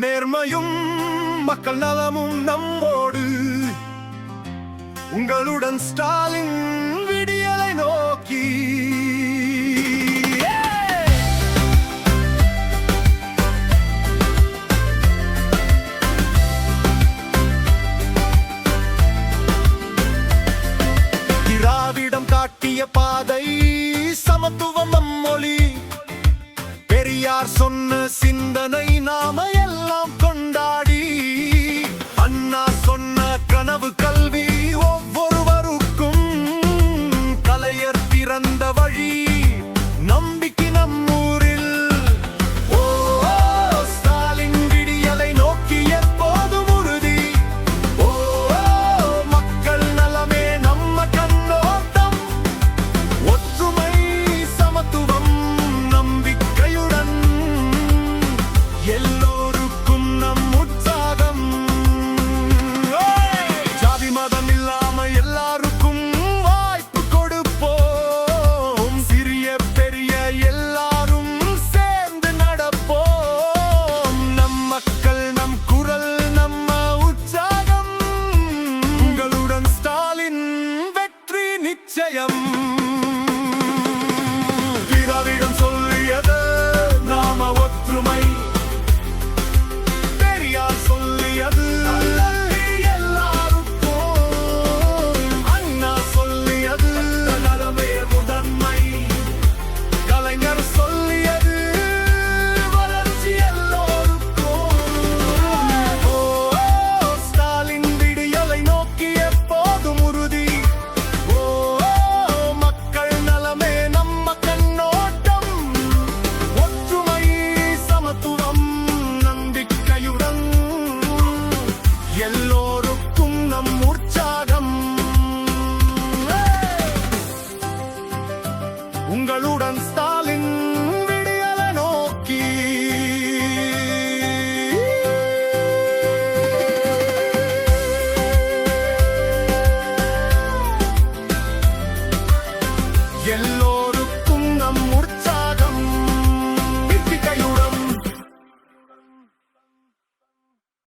நேர்மையும் மக்கள் நலமும் நம்மோடு. உங்களுடன் ஸ்டாலின் விடியலை நோக்கி. திராவிடம் காட்டிய பாதை சமத்துவம் நம்மொழி. பெரியார் சொன்ன சிந்தனை நாம எல்லாம் கொண்டாடி. அண்ணா சொன்ன கனவு கல்வி ஒவ்வொருவருக்கும். கலைஞர் திறந்த வழி நம்பிக்கை நம்மூரில். ஓ ஸ்டாலின் விடியலை நோக்கி எப்போதும் உறுதி. ஓ மக்கள் நலமே நம்ம கண்ணோட்டம். ஒற்றுமை சமத்துவம் நம்பிக்கையுடன் எல்லோருக்கும் நம் உற்சாகம். ஜாதி மதம் இல்லாம எல்லாருக்கும் வாய்ப்பு கொடுப்போம். சிறிய பெரிய எல்லாரும் சேர்ந்து நடப்போம். நம் மக்கள் நம் குரல் நம்ம உற்சாகம். உங்களுடன் ஸ்டாலின் வெற்றி நிச்சயம். திராவிடம் சொல்லியது நாம ஒற்றுமை. பெரியார் சொல்லியது எல்லாருக்கும். அண்ணா சொல்லியது நலமே முதன்மை. கலைஞர் சொல்லியது வளர்ச்சி எல்லோருக்கும். ஓ ஸ்டாலின் விடியலை நோக்கி எப்போதும் உறுதி. ஓ மக்கள் நலமே நம்ம கண்ணோட்டம். ஒற்றுமை சமத்துவம் நம்பிக்கையுடன் எல்லோருக்கும் நம் உற்சாகம். உங்களுடன் ஸ்டாலின் விடியலை நோக்கி. எல்லோருக்கும்